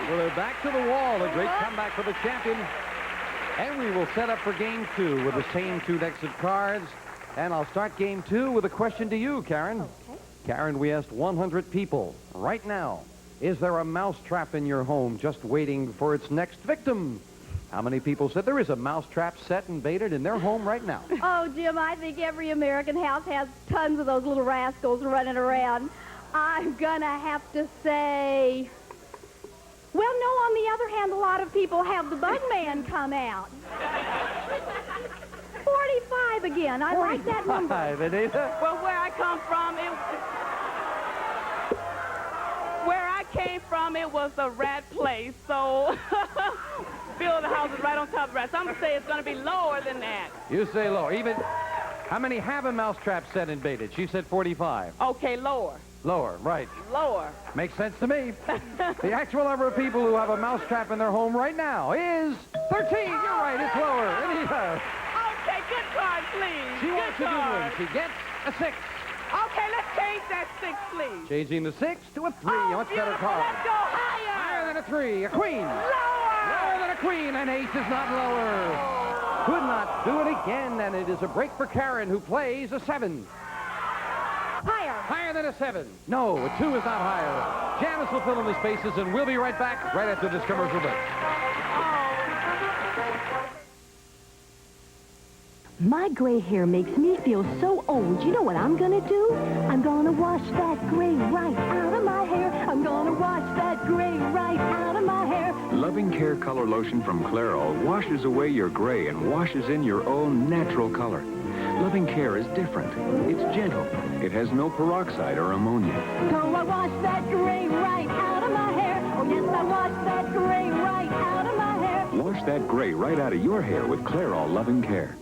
Well, they're back to the wall. A great comeback for the champion. And we will set up for game 2 with the same 2 decks of cards. And I'll start game 2 with a question to you, Karen. Okay. Karen, we asked 100 people right now, is there a mousetrap in your home just waiting for its next victim? How many people said there is a mousetrap set and baited in their home right now? Oh, Jim, I think every American house has tons of those little rascals running around. I'm gonna have to say... Well, no, on the other hand, a lot of people have the bug man come out. 45 again. I like that number. 45, Anita. Well, where I came from, it was a rat place, so build the houses right on top of rats. I'm going to say it's going to be lower than that. You say lower. Even, how many have a mousetrap set and baited? She said 45. Okay, lower. Lower, right. Lower. Makes sense to me. The actual number of people who have a mousetrap in their home right now is 13. You're right, it's lower. Anita. Okay, good card, please. She wants a good one. She gets a 6. Okay, let's change that 6, please. Changing the 6 to a 3. Oh, Much better beautiful. card. Let's go higher. Higher than a 3. A queen. Lower. Lower than a queen. An ace is not lower. Could not do it again, and it is a break for Karen, who plays a 7. Higher. Higher than a 7. No, a 2 is not higher. Janice will fill in the spaces, and we'll be right back right after this commercial break. My gray hair makes me feel so old. You know what I'm gonna do? I'm gonna wash that gray right out of my hair. I'm gonna wash that gray right out of my hair. Loving Care Color Lotion from Clairol washes away your gray and washes in your own natural color. Loving Care is different. It's gentle. It has no peroxide or ammonia. So I wash that gray right out of my hair. Oh, yes, I wash that gray right out of my hair. Wash that gray right out of your hair with Clairol Loving Care.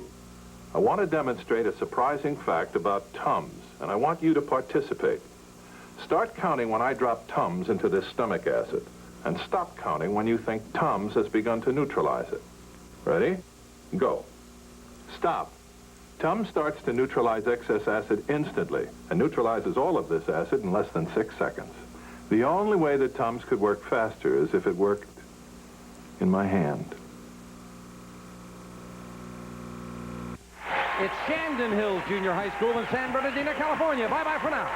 I want to demonstrate a surprising fact about Tums, and I want you to participate. Start counting when I drop Tums into this stomach acid, and stop counting when you think Tums has begun to neutralize it. Ready? Go. Stop. Tums starts to neutralize excess acid instantly, and neutralizes all of this acid in less than 6 seconds. The only way that Tums could work faster is if it worked in my hand. It's Shandon Hills Junior High School in San Bernardino, California. Bye-bye for now.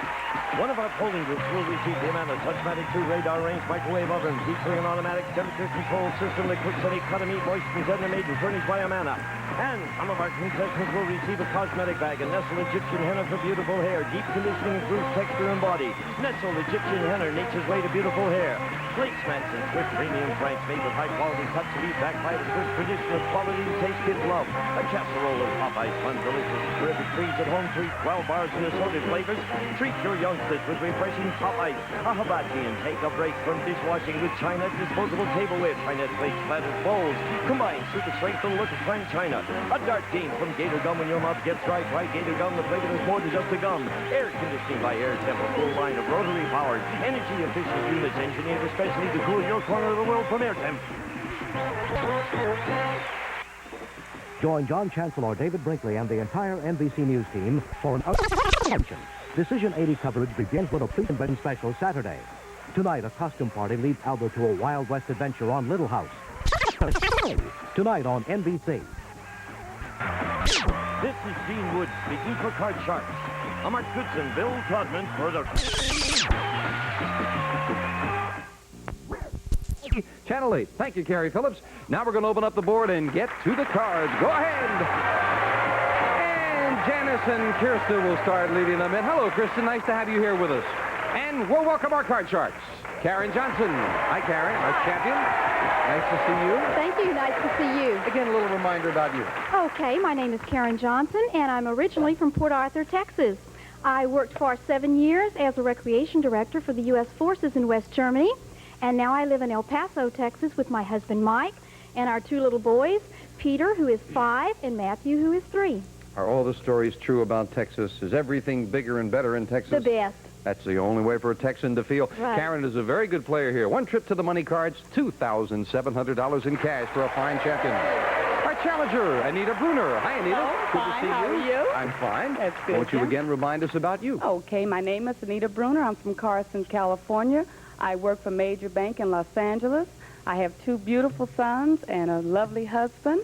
One of our polling groups will receive the Amana Touchmatic 2 radar range microwave oven, featuring an automatic temperature control system that cooks any cut of meat, moistens and made and furnished by Amana. And some of our contestants will receive a cosmetic bag, a Nestle Egyptian henna for beautiful hair, deep conditioning improves texture and body. Nestle Egyptian henna, nature's way to beautiful hair. Flakes Mats and Swift premium franks made with high-quality cuts of beef backed by the Swiss tradition of quality taste kids love. A casserole of Popeyes fun delicious terrific treats at home treat, 12 bars and assorted flavors. Treat your youngsters with refreshing Popeyes. A hibachi and take a break from dishwashing with China disposable tableware. China plates, platters, bowls. Combine super strength and look of fine China. A dart game from Gator Gum when your mouth gets dry. Try Gator Gum. The flavor is more than just a gum. Air conditioning by Air Temp, a full line of rotary powered, energy efficient units engineered especially to cool your corner of the world from Air Temp. Join John Chancellor, David Brinkley, and the entire NBC News team for an attention. Decision 80 coverage begins with a pre-convention special Saturday. Tonight, a costume party leads Albert to a Wild West adventure on Little House. Tonight on NBC. This is Gene Wood speaking for Card Sharks. I'm Mark Goodson, Bill Todman for the... Channel 8. Thank you, Carrie Phillips. Now we're going to open up the board and get to the cards. Go ahead. And Janice and Kirsten will start leading them in. Hello, Kirsten. Nice to have you here with us. And we'll welcome our card sharks. Karen Johnson. Hi, Karen. Our champion. Nice to see you. Thank you. Nice to see you. Again, a little reminder about you. Okay, my name is Karen Johnson, and I'm originally from Port Arthur, Texas. I worked for 7 years as a recreation director for the U.S. Forces in West Germany, and now I live in El Paso, Texas, with my husband, Mike, and our 2 little boys, Peter, who is 5, and Matthew, who is 3. Are all the stories true about Texas? Is everything bigger and better in Texas? The best. That's the only way for a Texan to feel. Right. Karen is a very good player here. 1 trip to the money cards, $2,700 in cash for a fine champion. Our challenger, Anita Bruner. Hi, Anita. Hello, Good to see How you. are you? I'm fine. That's good, Won't you Jim. again remind us about you? Okay, my name is Anita Bruner. I'm from Carson, California. I work for Major Bank in Los Angeles. I have 2 beautiful sons and a lovely husband.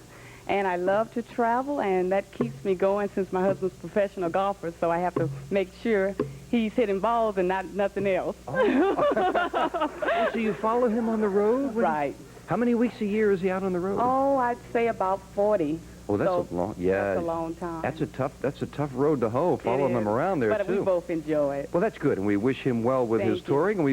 And I love to travel, and that keeps me going since my husband's a professional golfer, so I have to make sure he's hitting balls and nothing else. Oh, so you follow him on the road? Right. How many weeks a year is he out on the road? Oh, I'd say about 40. Oh, that's So a long, yeah. That's a long time. That's a tough road to hoe, following them around there, but too. we both enjoy it. Well, that's good, and we wish him well with his Thank you. touring, and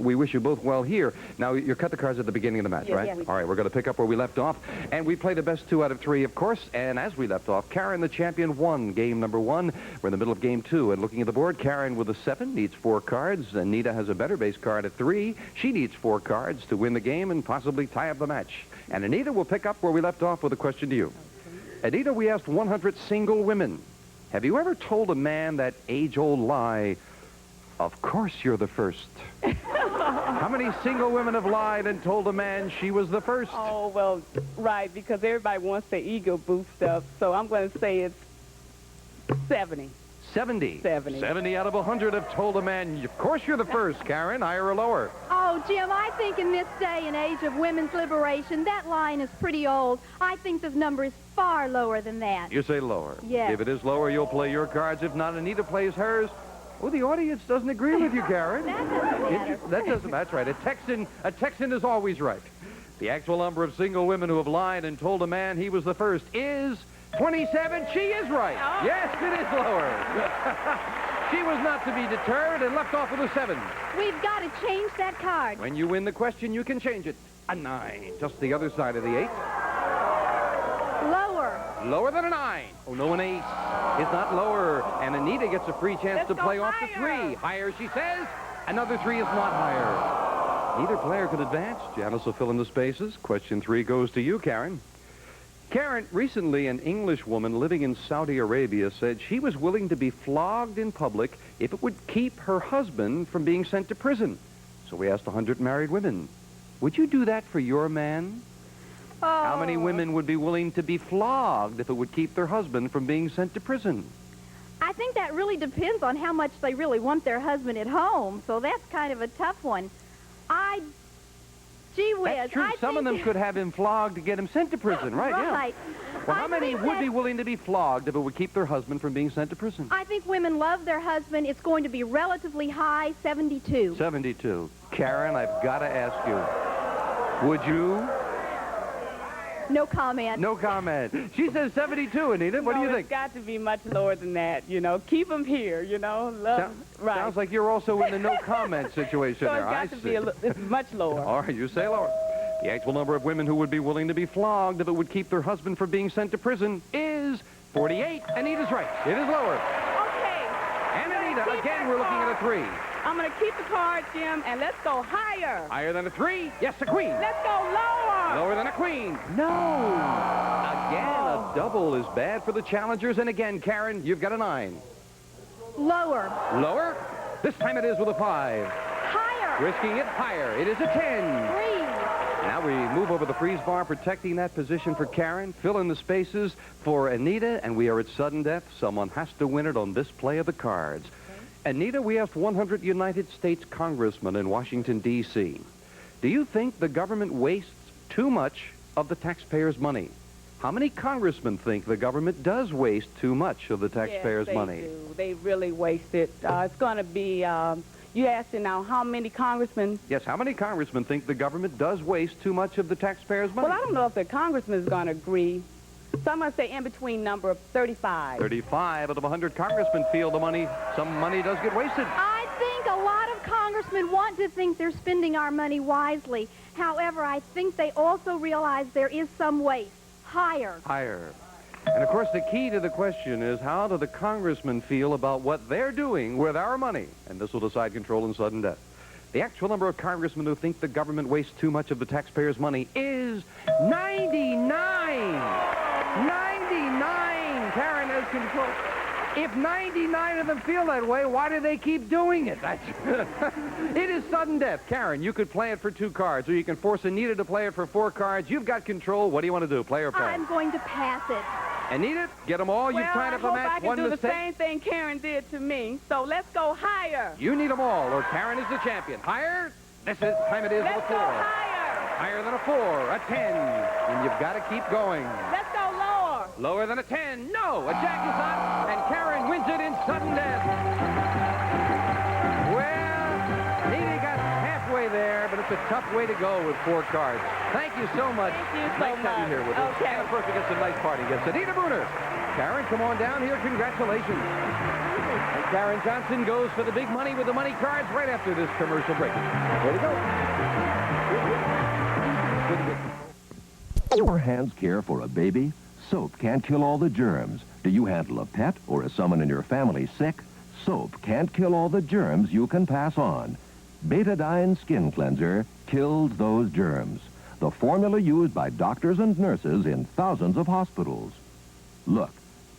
we wish you both well here. Now, you cut the cards at the beginning of the match, Yes, right? yes. All right, we're going to pick up where we left off, and we play the best 2 out of 3, of course. And as we left off, Karen, the champion, won game number 1. We're in the middle of game 2, and looking at the board, Karen with a 7 needs 4 cards. Anita has a better base card at 3. She needs 4 cards to win the game and possibly tie up the match. And Anita will pick up where we left off with a question to you. Anita, we asked 100 single women, have you ever told a man that age-old lie, of course you're the first? How many single women have lied and told a man she was the first? Oh, well, right, because everybody wants their ego boost up, so I'm going to say it's 70. 70. 70. 70 out of 100 have told a man, of course you're the first, Karen, higher or lower? Oh, Jim, I think in this day and age of women's liberation, that line is pretty old. I think this number is far lower than that. You say lower. Yes. If it is lower, you'll play your cards. If not, Anita plays hers. Oh, the audience doesn't agree with you, Karen. That doesn't matter. That doesn't. That's right. A Texan is always right. The actual number of single women who have lied and told a man he was the first is 27. She is right. Oh. Yes, it is lower. She was not to be deterred and left off with a 7. We've got to change that card. When you win the question, you can change it. A 9, just the other side of the 8. Lower. Lower than a 9. Oh, no, an ace is not lower. And Anita gets a free chance Let's to go play off the higher. 3. Higher, she says. Another 3 is not higher. Neither player could advance. Janice will fill in the spaces. Question 3 goes to you, Karen. Karen, recently an English woman living in Saudi Arabia said she was willing to be flogged in public if it would keep her husband from being sent to prison. So we asked 100 married women, would you do that for your man? Oh. How many women would be willing to be flogged if it would keep their husband from being sent to prison? I think that really depends on how much they really want their husband at home, so that's kind of a tough one. Gee whiz. That's true. Some of them could have him flogged to get him sent to prison, right? Right. Yeah. Well, how I many think would that- be willing to be flogged if it would keep their husband from being sent to prison? I think women love their husband. It's going to be relatively high, 72. 72. Karen, I've got to ask you, would you? No comment. No comment. She says 72, Anita. What do you No, think? It's got to be much lower than that, you know. Keep them here, you know. Love, right. Sounds like you're also in the no comment situation so there. it's got I to see. be it's much lower. All right, you say lower. The actual number of women who would be willing to be flogged if it would keep their husband from being sent to prison is 48. Anita's right. It is lower. Okay. And Anita, Keep again, that we're looking at a card. 3. I'm going to keep the card, Jim, and let's go higher. Higher than a 3? Yes, a queen. Let's go lower. Lower than a queen. No. Again, a double is bad for the challengers. And again, Karen, you've got a 9. Lower. Lower. This time it is with a 5. Higher. Risking it higher. It is a 10. 3. Now we move over the freeze bar, protecting that position for Karen. Fill in the spaces for Anita, and we are at sudden death. Someone has to win it on this play of the cards. Anita, we asked 100 United States congressmen in Washington, D.C. Do you think the government wastes too much of the taxpayers' money? How many congressmen think the government does waste too much of the taxpayers' yes, money? Do. They really waste it. It's going to be, you asking now how many congressmen? Yes, how many congressmen think the government does waste too much of the taxpayers' money? Well, I don't know if the congressman is going to agree. So I'm going to say in between number of 35. 35 out of 100 congressmen feel some money does get wasted. I think a lot of congressmen want to think they're spending our money wisely. However, I think they also realize there is some waste. Higher. Higher. And, of course, the key to the question is how do the congressmen feel about what they're doing with our money? And this will decide control and sudden death. The actual number of congressmen who think the government wastes too much of the taxpayers' money is 99. 99. Karen has control. If 99 of them feel that way, why do they keep doing it? It is sudden death. Karen, you could play it for 2 cards, or you can force Anita to play it for 4 cards. You've got control. What do you want to do, play or pass? I'm going to pass it. And need it? Get them all. You've tied up I a hope match. I can One do mistake. the same thing Karen did to me. So let's go higher. You need them all, or Karen is the champion. Higher? This is time it is with a Let's go 4. higher. Higher than a 4, a 10. And you've got to keep going. Let's go lower. Lower than a 10. No, a jack is up, and Karen wins it in sudden death. Well, Edie got halfway there, but it's a tough way to go with 4 cards. Thank you so much. Thank you so nice to have you much. here with us. Okay. And of course, we get some nice party gifts. Adina Bruner. Karen, come on down here. Congratulations. And Karen Johnson goes for the big money with the money cards right after this commercial break. Way to go. Your hands care for a baby? Soap can't kill all the germs. Do you handle a pet or is someone in your family sick? Soap can't kill all the germs you can pass on. Betadine Skin Cleanser kills those germs. The formula used by doctors and nurses in thousands of hospitals. Look,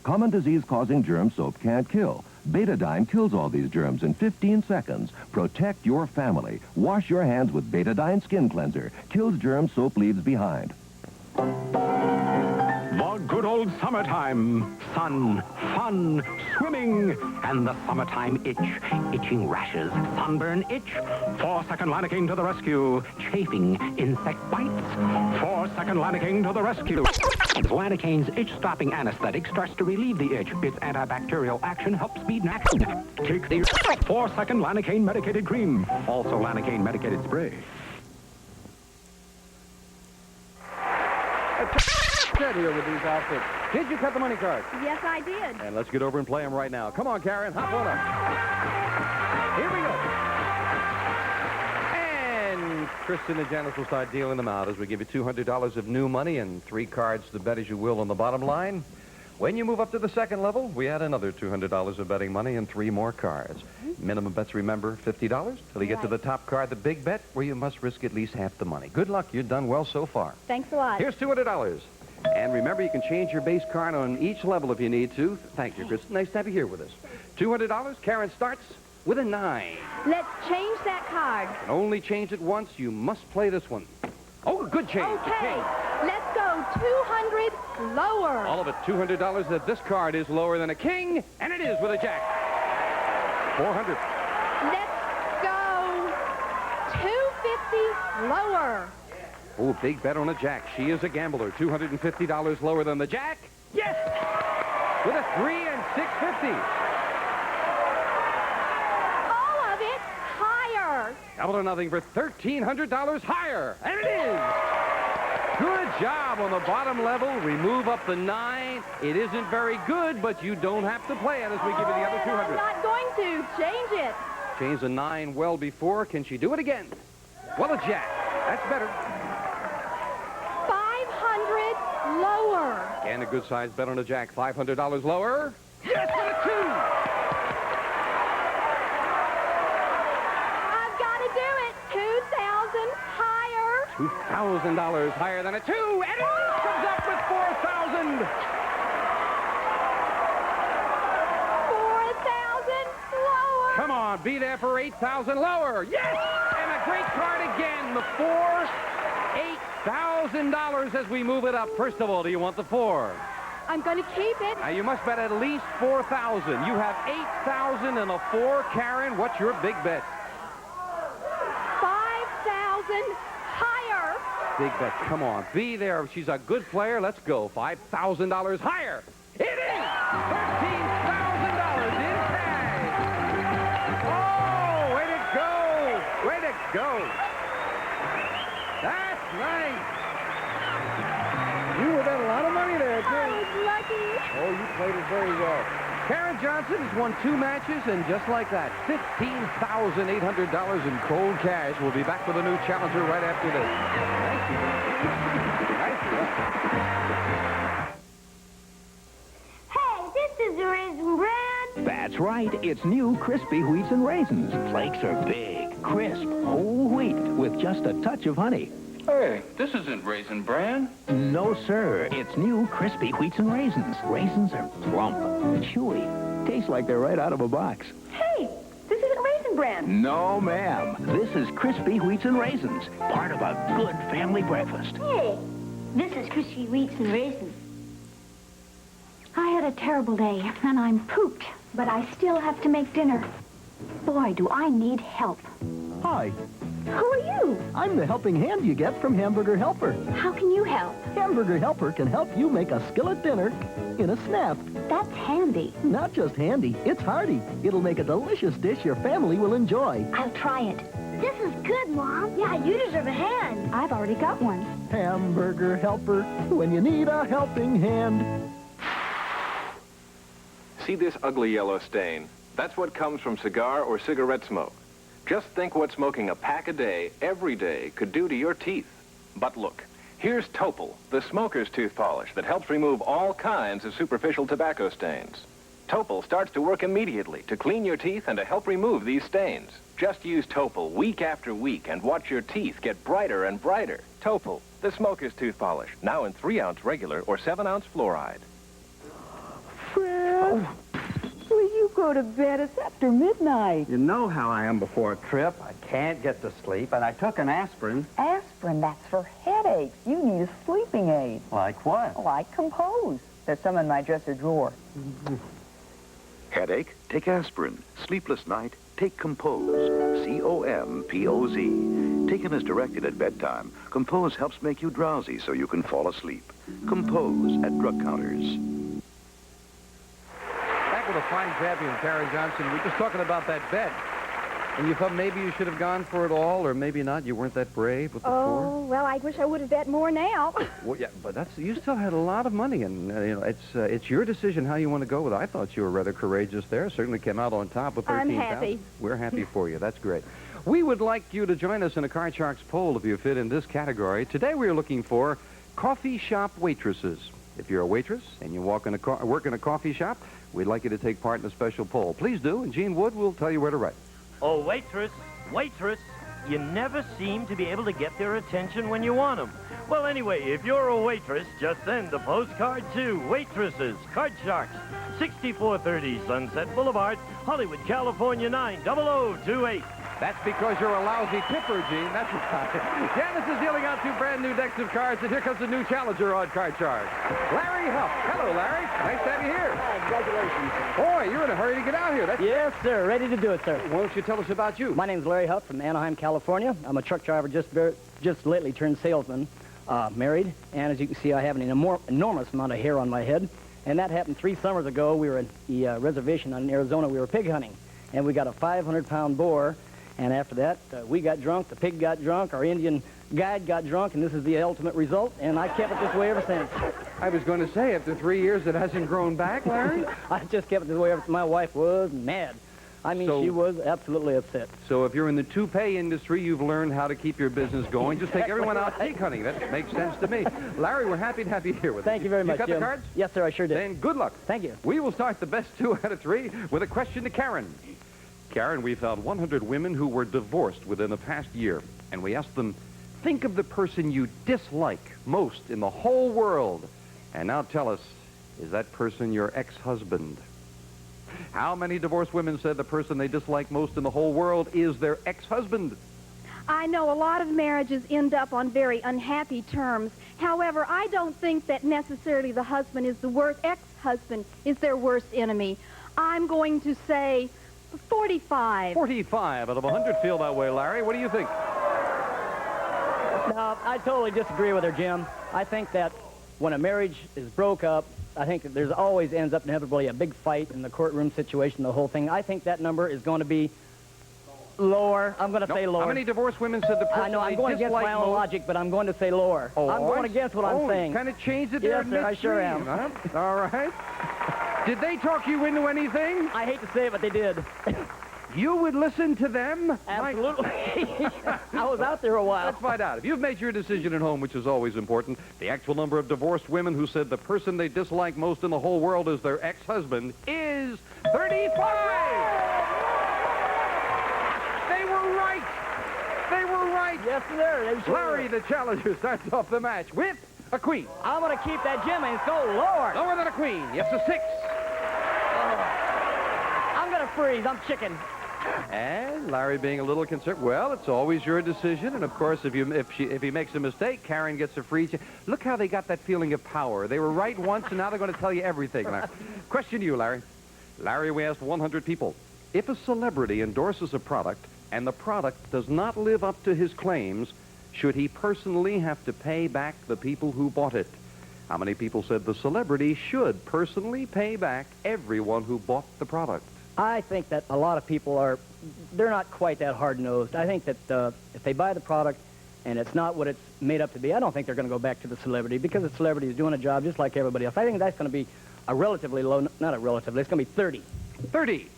common disease-causing germ soap can't kill. Betadine kills all these germs in 15 seconds. Protect your family. Wash your hands with Betadine Skin Cleanser. Kills germs soap leaves behind. The good old summertime. Sun, fun, swimming, and the summertime itch. Itching rashes, sunburn itch. 4-second Lanaking to the rescue. Chafing, insect bites. 4-second Lanaking to the rescue. Lanacane's itch-stopping anesthetic starts to relieve the itch. Its antibacterial action helps speed action. Take the 4-second Lanacane medicated cream. Also Lanacane medicated spray. Here with these outfits. Did you cut the money cards? Yes, I did. And let's get over and play them right now. Come on, Karen. Hop on up. Here we go. And Kristen and Janice will start dealing them out as we give you $200 of new money and 3 cards to bet as you will on the bottom line. When you move up to the second level, we add another $200 of betting money and 3 more cards. Minimum bets, remember, $50 till you get to the top card, the big bet, where you must risk at least half the money. Good luck. You've done well so far. Thanks a lot. Here's $200. And remember, you can change your base card on each level if you need to. Thank you, Kristen. Nice to have you here with us. $200. Karen starts with a 9. Let's change that card. And only change it once. You must play this one. Oh, good change. Okay. Let's go 200 lower. All of it, $200. That this card is lower than a king, and it is with a jack. 400. Let's go 250 lower. Oh, big bet on a jack. She is a gambler. $250 lower than the jack. Yes! With a 3 and 650. All of it higher. Double or nothing for $1,300 higher. And it is! Good job on the bottom level. We move up the 9. It isn't very good, but you don't have to play it as we give you the other 200. I'm not going to. Change it. Changed the 9 well before. Can she do it again? Well, a jack. That's better. 500 lower. And a good size bet on a jack. $500 lower. Yes, with a 2. I've got to do it. 2,000 higher. $2,000 higher than a 2. And it comes up with 4,000. 4,000 lower. Come on, be there for 8,000 lower. Yes! And a great card again. The 4. $8,000 as we move it up. First of all, do you want the 4? I'm going to keep it. Now, you must bet at least 4,000. You have 8,000 and a 4. Karen, what's your big bet? 5,000 higher. Big bet. Come on. Be there. She's a good player. Let's go. $5,000 higher. It is $13,000 in cash. Oh, way to go. Way to go. That's nice. You would bet a lot of money there, I too. was lucky. Oh, you played it very well. Karen Johnson has won 2 matches, and just like that, $15,800 in cold cash. We'll be back with a new challenger right after this. Hey, this is the Raisin Bran. That's right. It's new crispy wheats and raisins. Flakes are big, crisp, whole wheat with just a touch of honey. Hey, this isn't Raisin Bran. No, sir. It's new crispy wheats and raisins. Raisins are plump, chewy. Taste like they're right out of a box. Hey, this isn't Raisin Bran. No, ma'am. This is crispy wheats and raisins. Part of a good family breakfast. Hey, this is Crispy Wheats and Raisins. had a terrible day, and I'm pooped, but I still have to make dinner. Boy, do I need help. Hi, Who are you? I'm the helping hand you get from Hamburger Helper. How can you help? Hamburger Helper can help you make a skillet dinner in a snap. That's handy. Not just handy, it's hearty. It'll make a delicious dish your family will enjoy. I'll try it. This is good, Mom. Yeah, you deserve a hand. I've already got one. Hamburger Helper, when you need a helping hand. See this ugly yellow stain? That's what comes from cigar or cigarette smoke. Just think what smoking a pack a day, every day, could do to your teeth. But look, here's Topol, the smoker's tooth polish that helps remove all kinds of superficial tobacco stains. Topol starts to work immediately to clean your teeth and to help remove these stains. Just use Topol week after week and watch your teeth get brighter and brighter. Topol, the smoker's tooth polish, now in 3-ounce regular or 7-ounce fluoride. Fred, will you go to bed? It's after midnight. You know how I am before a trip. I can't get to sleep, and I took an aspirin. Aspirin, that's for headaches. You need a sleeping aid. Like what? Like Compose. There's some in my dresser drawer. Headache? Take aspirin. Sleepless night? Take Compose. C-O-M-P-O-Z. Taken as directed at bedtime, Compose helps make you drowsy so you can fall asleep. Compose at drug counters. Back with a fine champion, Karen Johnson. We're just talking about that bet. And you thought maybe you should have gone for it all, or maybe not. You weren't that brave with the four. Oh, well, I wish I would have bet more now. Well, yeah, but you still had a lot of money, and it's your decision how you want to go with it. I thought you were rather courageous there. Certainly came out on top with 13,000. I'm happy. We're happy for you. That's great. We would like you to join us in a Card Sharks poll if you fit in this category. Today we are looking for coffee shop waitresses. If you're a waitress and you work in a coffee shop, we'd like you to take part in a special poll. Please do, and Gene Wood will tell you where to write. Oh, waitress, you never seem to be able to get their attention when you want them. Well, anyway, if you're a waitress, just send a postcard to Waitresses, Card Sharks, 6430 Sunset Boulevard, Hollywood, California, 90028. That's because you're a lousy tipper, Gene. That's right. Janice is dealing out 2 brand new decks of cards, and here comes the new challenger on Card Sharks, Larry Huff. Hello, Larry. Nice to have you here. Congratulations. Boy, you're in a hurry to get out here. Yes, sir. Ready to do it, sir. Why don't you tell us about you? My name's Larry Huff from Anaheim, California. I'm a truck driver, just lately turned salesman, married, and as you can see, I have an enormous amount of hair on my head, and that happened 3 summers ago. We were at the reservation in Arizona. We were pig hunting, and we got a 500-pound boar. And after that, we got drunk, the pig got drunk, our Indian guide got drunk, and this is the ultimate result, and I kept it this way ever since. I was going to say, after 3 years, it hasn't grown back, Larry? I just kept it this way ever since. My wife was mad. I mean, she was absolutely upset. So if you're in the toupee industry, you've learned how to keep your business going. Just take everyone out pig hunting. That makes sense to me. Larry, we're happy to have you here with us. Thank you very much, You got Jim. the cards? Yes, sir, I sure did. Then good luck. Thank you. We will start the best 2 out of 3 with a question to Karen. Karen, we found 100 women who were divorced within the past year, and we asked them, think of the person you dislike most in the whole world. And now tell us, is that person your ex-husband? How many divorced women said the person they dislike most in the whole world is their ex-husband? I know a lot of marriages end up on very unhappy terms. However, I don't think that necessarily the husband is the worst. Ex-husband is their worst enemy. I'm going to say 45. 45 out of 100 feel that way, Larry. What do you think? No, I totally disagree with her, Jim. I think that when a marriage is broke up, I think that there's always ends up inevitably a big fight in the courtroom situation, the whole thing. I think that number is going to be lower. I'm going to say lower. How many divorced women said the person I know, I'm going against my own logic, but I'm going to say lower. Oh, I'm going against what I'm saying. Kind of changed it there. Yes, sir, I sure am. Huh? All right. Did they talk you into anything? I hate to say it, but they did. You would listen to them? Absolutely. I was out there a while. Let's find out. If you've made your decision at home, which is always important, the actual number of divorced women who said the person they dislike most in the whole world is their ex-husband is 35! They were right! They were right! Yes, sir. They sure Larry, the challenger, starts off the match with a queen. I'm going to keep that Jim and go lower. Lower than a queen. Yes, a 6. I'm going to freeze. I'm chicken. And Larry being a little concerned. Well, it's always your decision. And, of course, if he makes a mistake, Karen gets a free... Look how they got that feeling of power. They were right once, and now they're going to tell you everything, Larry. Question to you, Larry. Larry, we asked 100 people. If a celebrity endorses a product and the product does not live up to his claims, should he personally have to pay back the people who bought it? How many people said the celebrity should personally pay back everyone who bought the product? I think that a lot of people they're not quite that hard-nosed. I think that if they buy the product and it's not what it's made up to be, I don't think they're going to go back to the celebrity because the celebrity is doing a job just like everybody else. I think that's going to be a relatively low, not a relatively, it's going to be 30.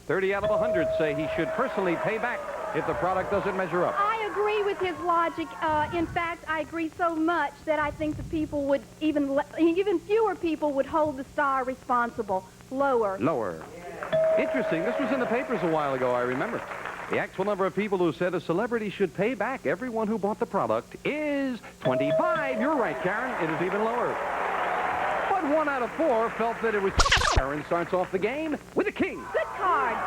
30 out of 100 say he should personally pay back if the product doesn't measure up. I agree with his logic. In fact, I agree so much that I think the people would, even fewer people would hold the star responsible. Lower. Interesting. This was in the papers a while ago, I remember. The actual number of people who said a celebrity should pay back everyone who bought the product is 25. You're right, Karen. It is even lower. But 1 out of 4 felt that it was... Karen starts off the game with a king. Good card.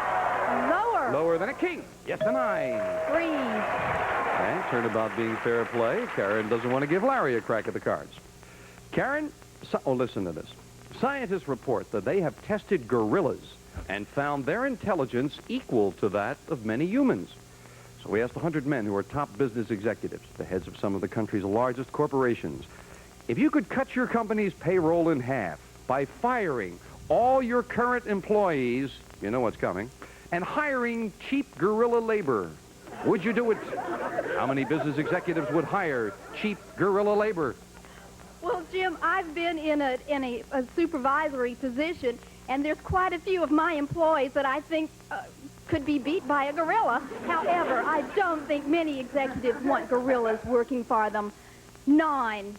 Lower. Lower than a king. Yes, a 9. 3. And turnabout being fair play. Karen doesn't want to give Larry a crack at the cards. Karen, listen to this. Scientists report that they have tested gorillas and found their intelligence equal to that of many humans. So we asked 100 men who are top business executives, the heads of some of the country's largest corporations, if you could cut your company's payroll in half by firing all your current employees, you know what's coming, and hiring cheap gorilla labor, would you do it? How many business executives would hire cheap gorilla labor? Well, Jim, I've been in a supervisory position, and there's quite a few of my employees that I think could be beat by a gorilla. However, I don't think many executives want gorillas working for them. 9.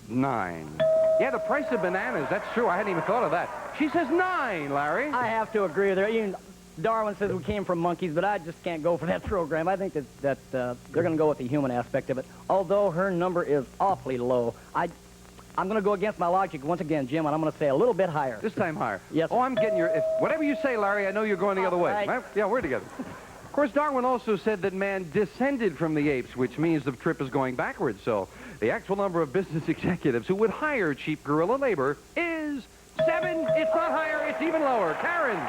9. Yeah, the price of bananas, that's true. I hadn't even thought of that. She says 9, Larry. I have to agree with her. Even Darwin says we came from monkeys, but I just can't go for that program. I think that they're going to go with the human aspect of it, although her number is awfully low. I'm going to go against my logic once again, Jim, and I'm going to say a little bit higher. This time higher? Yes. Oh, I'm getting whatever you say, Larry, I know you're going the other way. Right. Yeah, we're together. Of course, Darwin also said that man descended from the apes, which means the trip is going backwards. So the actual number of business executives who would hire cheap gorilla labor is 7. It's not higher. It's even lower. Karen,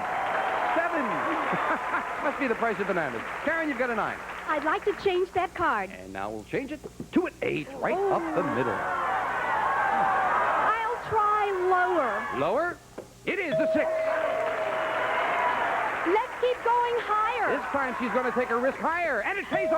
7. Must be the price of bananas. Karen, you've got a 9. I'd like to change that card. And now we'll change it to an 8, right up the middle. Try lower. Lower? It is a 6. Let's keep going higher. This time she's going to take a risk higher, and it pays off.